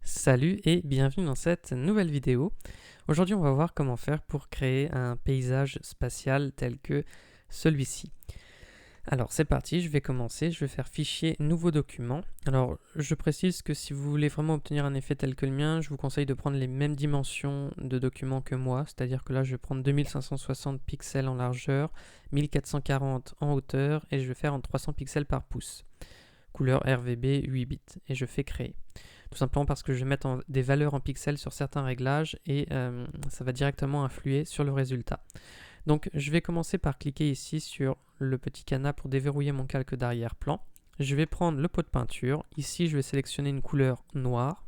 Salut et bienvenue dans cette nouvelle vidéo. Aujourd'hui, on va voir comment faire pour créer un paysage spatial tel que celui-ci. Alors c'est parti, je vais commencer, je vais faire fichier nouveau document. Alors je précise que si vous voulez vraiment obtenir un effet tel que le mien, je vous conseille de prendre les mêmes dimensions de document que moi, c'est-à-dire que là je vais prendre 2560 pixels en largeur, 1440 en hauteur et je vais faire en 300 pixels par pouce. Couleur RGB 8 bits et je fais créer. Tout simplement parce que je vais mettre des valeurs en pixels sur certains réglages et ça va directement influer sur le résultat. Donc je vais commencer par cliquer ici sur le petit cadenas pour déverrouiller mon calque d'arrière-plan. Je vais prendre le pot de peinture. Ici je vais sélectionner une couleur noire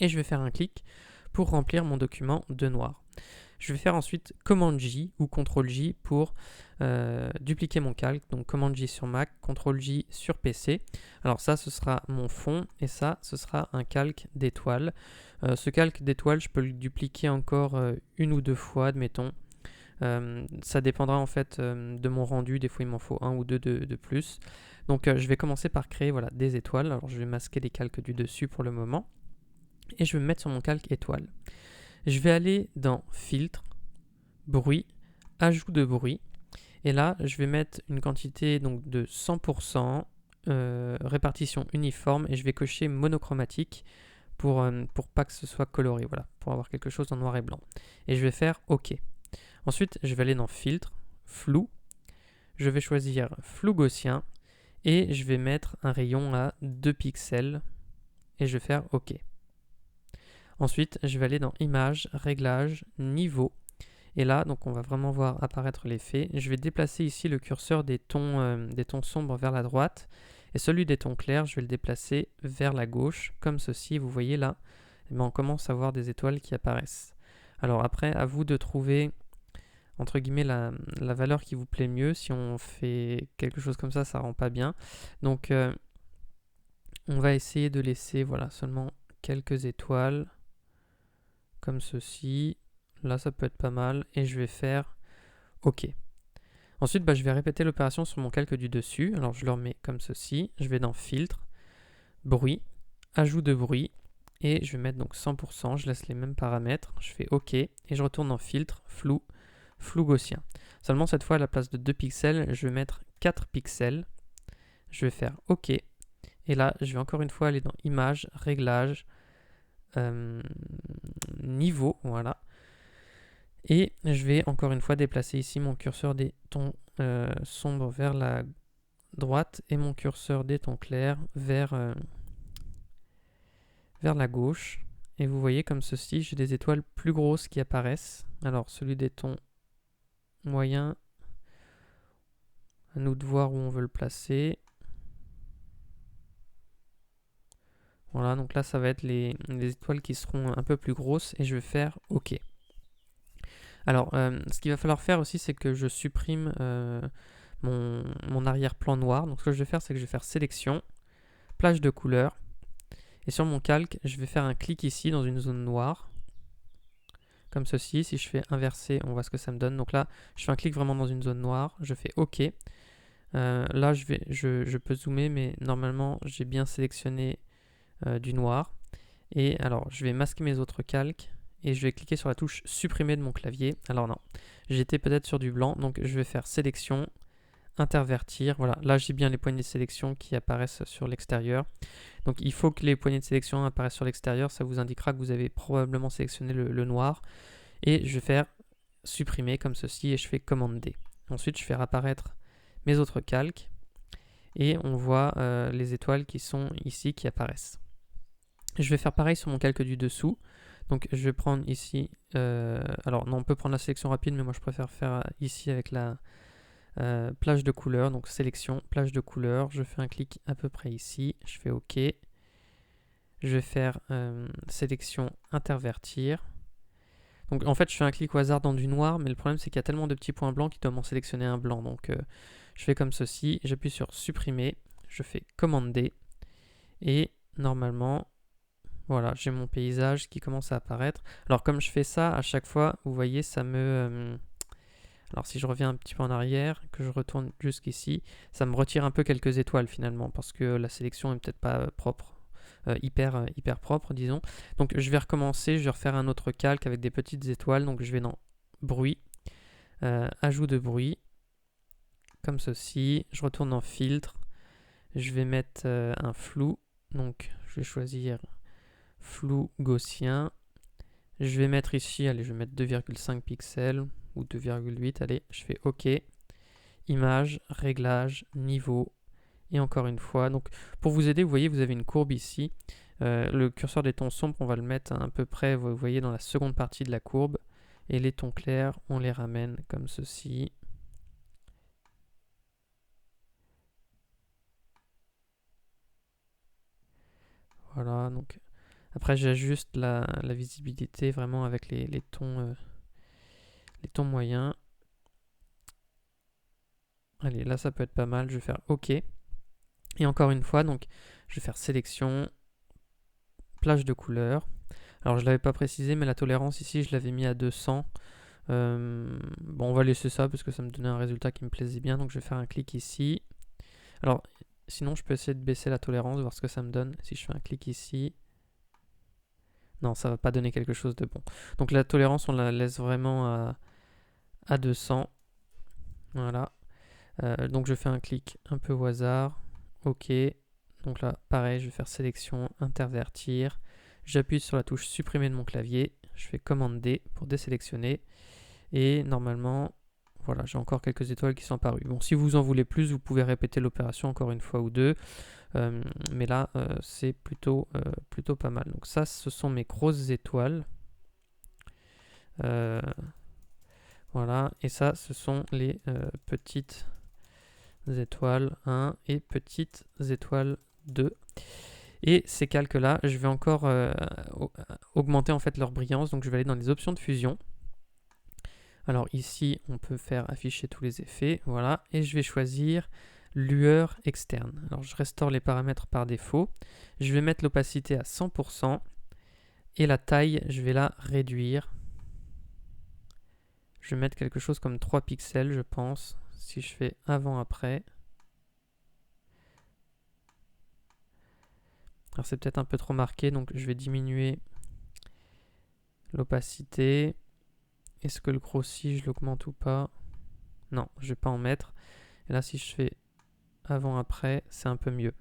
et je vais faire un clic pour remplir mon document de noir. Je vais faire ensuite Command J ou Ctrl J pour dupliquer mon calque. Donc Command J sur Mac, Ctrl J sur PC. Alors ça, ce sera mon fond et ça, ce sera un calque d'étoile. Ce calque d'étoile, je peux le dupliquer encore une ou deux fois, admettons. Ça dépendra en fait de mon rendu. Des fois, il m'en faut un ou deux de plus. Donc je vais commencer par créer des étoiles. Alors je vais masquer les calques du dessus pour le moment. Et je vais me mettre sur mon calque étoile. Je vais aller dans Filtre, Bruit, Ajout de bruit. Et là, je vais mettre une quantité donc, de 100%, répartition uniforme, et je vais cocher monochromatique pour pas que ce soit coloré, voilà, pour avoir quelque chose en noir et blanc. Et je vais faire OK. Ensuite, je vais aller dans Filtre, Flou. Je vais choisir Flou gaussien, et je vais mettre un rayon à 2 pixels, et je vais faire OK. Ensuite, je vais aller dans Images, Réglages, Niveau. Et là, donc on va vraiment voir apparaître l'effet. Je vais déplacer ici le curseur des tons sombres vers la droite. Et celui des tons clairs, je vais le déplacer vers la gauche, comme ceci. Vous voyez là, on commence à voir des étoiles qui apparaissent. Alors après, à vous de trouver, entre guillemets, la valeur qui vous plaît mieux. Si on fait quelque chose comme ça rend pas bien. Donc on va essayer de laisser seulement quelques étoiles, comme ceci. Là, ça peut être pas mal. Et je vais faire OK. Ensuite, je vais répéter l'opération sur mon calque du dessus. Alors, je le remets comme ceci. Je vais dans Filtre, Bruit, Ajout de bruit. Et je vais mettre donc 100%. Je laisse les mêmes paramètres. Je fais OK. Et je retourne dans Filtre, Flou, Flou gaussien. Seulement, cette fois, à la place de 2 pixels, je vais mettre 4 pixels. Je vais faire OK. Et là, je vais encore une fois aller dans Images, Réglages, Niveau. Voilà. Et je vais encore une fois déplacer ici mon curseur des tons sombres vers la droite et mon curseur des tons clairs vers la gauche. Et vous voyez comme ceci, j'ai des étoiles plus grosses qui apparaissent. Alors celui des tons moyens, à nous de voir où on veut le placer. Voilà, donc là ça va être les étoiles qui seront un peu plus grosses et je vais faire OK. Alors, ce qu'il va falloir faire aussi, c'est que je supprime mon arrière-plan noir. Donc, ce que je vais faire, c'est que je vais faire Sélection, Plage de couleur. Et sur mon calque, je vais faire un clic ici dans une zone noire. Comme ceci. Si je fais inverser, on voit ce que ça me donne. Donc là, je fais un clic vraiment dans une zone noire. Je fais OK. Là, je peux zoomer, mais normalement, j'ai bien sélectionné du noir. Et alors, je vais masquer mes autres calques. Et je vais cliquer sur la touche supprimer de mon clavier. Alors non, j'étais peut-être sur du blanc, donc je vais faire sélection, intervertir. Voilà, là j'ai bien les poignées de sélection qui apparaissent sur l'extérieur. Donc il faut que les poignées de sélection apparaissent sur l'extérieur, ça vous indiquera que vous avez probablement sélectionné le noir. Et je vais faire supprimer comme ceci et je fais commande D. Ensuite je fais apparaître mes autres calques et on voit les étoiles qui sont ici qui apparaissent. Je vais faire pareil sur mon calque du dessous. Donc je vais prendre ici, alors non, on peut prendre la sélection rapide, mais moi je préfère faire ici avec la plage de couleur. Donc sélection, plage de couleur, je fais un clic à peu près ici, je fais OK. Je vais faire sélection, intervertir. Donc en fait je fais un clic au hasard dans du noir, mais le problème c'est qu'il y a tellement de petits points blancs qu'il doit m'en sélectionner un blanc. Donc je fais comme ceci, j'appuie sur supprimer, je fais commande D, et normalement... Voilà, j'ai mon paysage qui commence à apparaître. Alors comme je fais ça, à chaque fois, vous voyez, ça me... alors si je reviens un petit peu en arrière, que je retourne jusqu'ici, ça me retire un peu quelques étoiles finalement, parce que la sélection est peut-être pas propre. hyper propre, disons. Donc je vais recommencer, je vais refaire un autre calque avec des petites étoiles. Donc je vais dans bruit, ajout de bruit, comme ceci. Je retourne dans filtre, je vais mettre un flou. Donc je vais choisir flou gaussien. Je vais mettre ici, allez, je vais mettre 2,5 pixels ou 2,8. Allez, je fais OK. Image, réglage, niveau. Et encore une fois, donc pour vous aider, vous voyez, vous avez une courbe ici. Le curseur des tons sombres, on va le mettre à peu près, vous voyez, dans la seconde partie de la courbe. Et les tons clairs, on les ramène comme ceci. Voilà, donc après j'ajuste la visibilité vraiment avec les tons moyens. Allez, là ça peut être pas mal, je vais faire OK. Et encore une fois, donc je vais faire sélection, plage de couleurs. Alors je ne l'avais pas précisé, mais la tolérance ici je l'avais mis à 200. Bon, on va laisser ça parce que ça me donnait un résultat qui me plaisait bien. Donc je vais faire un clic ici. Alors sinon je peux essayer de baisser la tolérance, voir ce que ça me donne. Si je fais un clic ici, non, ça va pas donner quelque chose de bon. Donc la tolérance, on la laisse vraiment à 200. Voilà. Donc je fais un clic un peu au hasard. OK. Donc là, pareil, je vais faire sélection, intervertir. J'appuie sur la touche supprimer de mon clavier. Je fais commande D pour désélectionner. Et normalement, voilà, j'ai encore quelques étoiles qui sont apparues. Bon, si vous en voulez plus, vous pouvez répéter l'opération encore une fois ou deux. Mais là, c'est plutôt pas mal. Donc ça, ce sont mes grosses étoiles. Voilà, et ça, ce sont les petites étoiles 1 et petites étoiles 2. Et ces calques-là, je vais encore augmenter en fait leur brillance. Donc je vais aller dans les options de fusion. Alors ici, on peut faire afficher tous les effets. Voilà, et je vais choisir lueur externe. Alors je restaure les paramètres par défaut. Je vais mettre l'opacité à 100%. Et la taille, je vais la réduire. Je vais mettre quelque chose comme 3 pixels, je pense. Si je fais avant-après. Alors c'est peut-être un peu trop marqué, donc je vais diminuer l'opacité. Est-ce que le grossi, je l'augmente ou pas? Non, je vais pas en mettre. Et là, si je fais avant-après, c'est un peu mieux.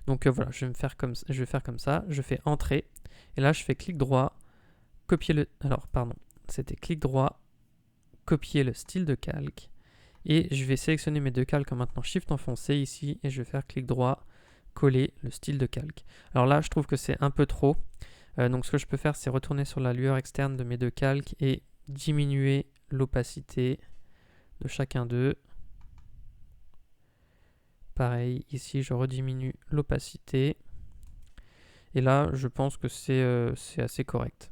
Donc voilà, je vais faire comme ça. Je fais entrée. Et là, je fais clic droit, copier le... Alors, pardon. C'était clic droit, copier le style de calque. Et je vais sélectionner mes deux calques en maintenant Shift enfoncé ici. Et je vais faire clic droit, coller le style de calque. Alors là, je trouve que c'est un peu trop. Donc ce que je peux faire, c'est retourner sur la lueur externe de mes deux calques et diminuer l'opacité de chacun d'eux. Pareil, ici, je rediminue l'opacité. Et là, je pense que c'est assez correct.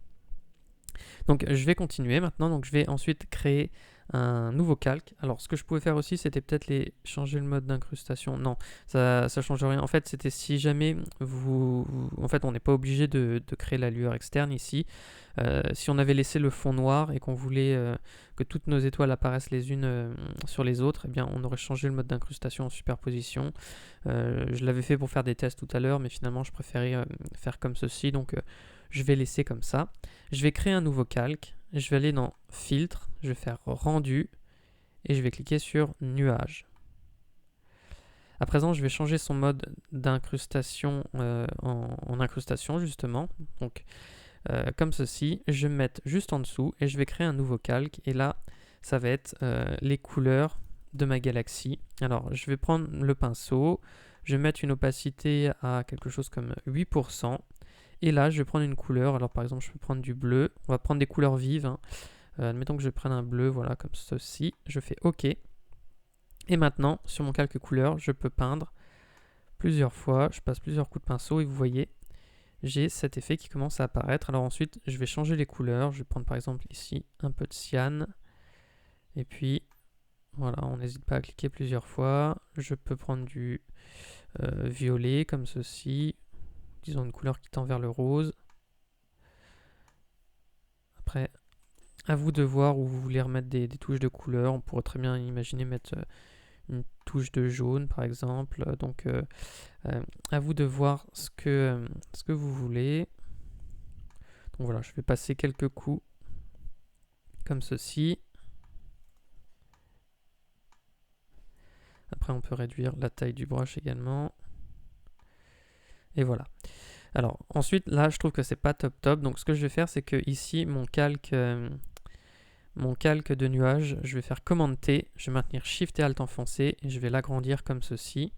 Donc je vais continuer maintenant. Donc je vais ensuite créer un nouveau calque. Alors ce que je pouvais faire aussi, c'était peut-être changer le mode d'incrustation. Non, ça change rien. En fait, c'était si jamais en fait, on n'est pas obligé de créer la lueur externe ici. Si on avait laissé le fond noir et qu'on voulait que toutes nos étoiles apparaissent les unes sur les autres, eh bien on aurait changé le mode d'incrustation en superposition. Je l'avais fait pour faire des tests tout à l'heure, mais finalement je préférais faire comme ceci. Donc je vais laisser comme ça. Je vais créer un nouveau calque. Je vais aller dans filtre, je vais faire rendu et je vais cliquer sur nuage. À présent, je vais changer son mode d'incrustation en incrustation justement. Donc comme ceci, je vais me mettre juste en dessous et je vais créer un nouveau calque. Et là, ça va être les couleurs de ma galaxie. Alors, je vais prendre le pinceau, je vais mettre une opacité à quelque chose comme 8%. Et là, je vais prendre une couleur. Alors, par exemple, je peux prendre du bleu. On va prendre des couleurs vives. Hein. Admettons que je prenne un bleu, voilà, comme ceci. Je fais OK. Et maintenant, sur mon calque couleur, je peux peindre plusieurs fois. Je passe plusieurs coups de pinceau et vous voyez, j'ai cet effet qui commence à apparaître. Alors ensuite, je vais changer les couleurs. Je vais prendre par exemple ici un peu de cyan. Et puis, voilà, on n'hésite pas à cliquer plusieurs fois. Je peux prendre du violet comme ceci. Disons une couleur qui tend vers le rose. Après, à vous de voir où vous voulez remettre des touches de couleur. On pourrait très bien imaginer mettre une touche de jaune par exemple. Donc à vous de voir ce que vous voulez. Donc voilà, je vais passer quelques coups comme ceci. Après on peut réduire la taille du brush également. Et voilà. Alors ensuite là je trouve que c'est pas top. Donc ce que je vais faire c'est que ici mon calque de nuage, je vais faire Command T, je vais maintenir Shift et Alt enfoncé et je vais l'agrandir comme ceci.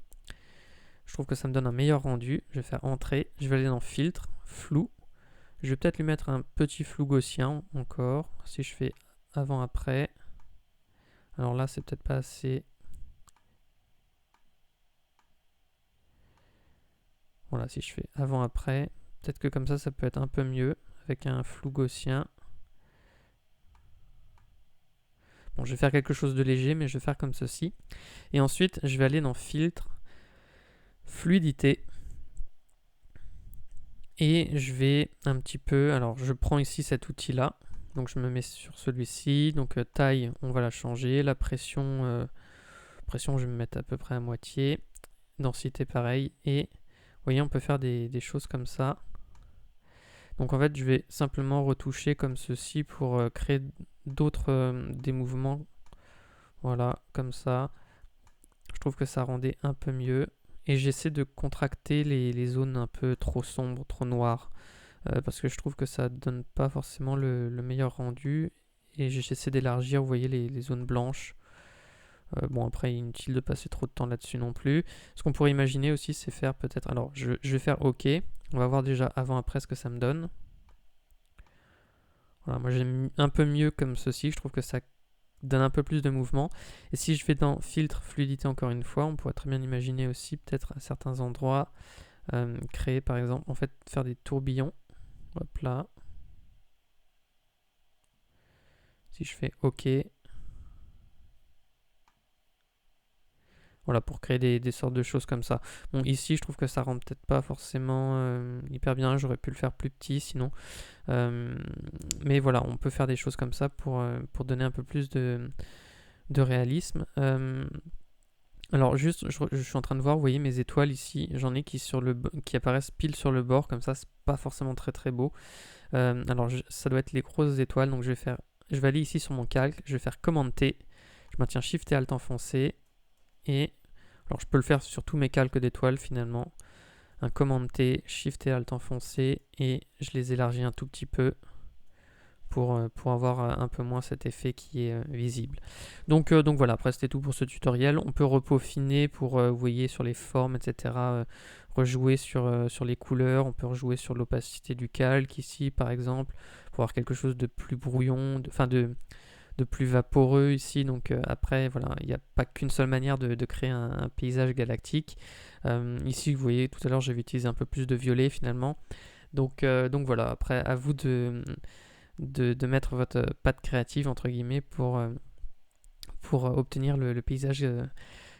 Je trouve que ça me donne un meilleur rendu. Je vais faire Entrée, je vais aller dans Filtre, Flou. Je vais peut-être lui mettre un petit flou gaussien encore. Si je fais avant-après. Alors là, c'est peut-être pas assez. Voilà, si je fais avant-après. Peut-être que comme ça peut être un peu mieux avec un flou gaussien. Bon, je vais faire quelque chose de léger, mais je vais faire comme ceci. Et ensuite, je vais aller dans Filtre, Fluidité. Et je vais un petit peu, alors je prends ici cet outil là, donc je me mets sur celui-ci, donc taille on va la changer, la pression, je vais me mettre à peu près à moitié, densité pareil, et vous voyez on peut faire des choses comme ça. Donc en fait je vais simplement retoucher comme ceci pour créer d'autres des mouvements, voilà comme ça, je trouve que ça rendait un peu mieux. Et j'essaie de contracter les zones un peu trop sombres, trop noires, parce que je trouve que ça donne pas forcément le meilleur rendu. Et j'essaie d'élargir, vous voyez, les zones blanches. Bon, après, inutile de passer trop de temps là-dessus non plus. Ce qu'on pourrait imaginer aussi, c'est faire peut-être... Alors, je vais faire OK. On va voir déjà avant-après ce que ça me donne. Voilà, moi j'aime un peu mieux comme ceci. Je trouve que ça donne un peu plus de mouvement. Et si je vais dans filtre, fluidité encore une fois, on pourrait très bien imaginer aussi peut-être à certains endroits créer par exemple, en fait faire des tourbillons. Hop là. Si je fais OK. Voilà, pour créer des sortes de choses comme ça. Bon, ici, je trouve que ça rend peut-être pas forcément hyper bien. J'aurais pu le faire plus petit sinon. Mais voilà, on peut faire des choses comme ça pour donner un peu plus de réalisme. Alors juste, je suis en train de voir, vous voyez mes étoiles ici, j'en ai qui apparaissent pile sur le bord, comme ça c'est pas forcément très très beau. Alors ça doit être les grosses étoiles, donc je vais aller ici sur mon calque, je vais faire Command T, je maintiens Shift et Alt enfoncé, et alors je peux le faire sur tous mes calques d'étoiles finalement. Un Command T, Shift et Alt enfoncé, et je les élargis un tout petit peu pour avoir un peu moins cet effet qui est visible. Donc voilà, après c'était tout pour ce tutoriel. On peut repeaufiner pour, vous voyez, sur les formes, etc. Rejouer sur les couleurs, on peut rejouer sur l'opacité du calque ici par exemple, pour avoir quelque chose de plus brouillon, de plus vaporeux ici. Donc après, voilà, il n'y a pas qu'une seule manière de créer un paysage galactique. Ici, vous voyez, tout à l'heure, j'avais utilisé un peu plus de violet finalement. Donc voilà, après, à vous de mettre votre patte créative, entre guillemets, pour obtenir le paysage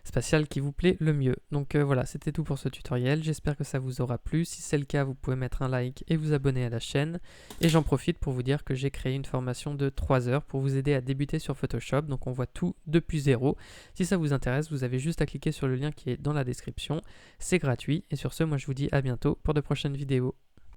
spatial qui vous plaît le mieux. Donc voilà, c'était tout pour ce tutoriel. J'espère que ça vous aura plu. Si c'est le cas, vous pouvez mettre un like et vous abonner à la chaîne. Et j'en profite pour vous dire que j'ai créé une formation de 3 heures pour vous aider à débuter sur Photoshop. Donc on voit tout depuis zéro. Si ça vous intéresse, vous avez juste à cliquer sur le lien qui est dans la description. C'est gratuit. Et sur ce, moi je vous dis à bientôt pour de prochaines vidéos.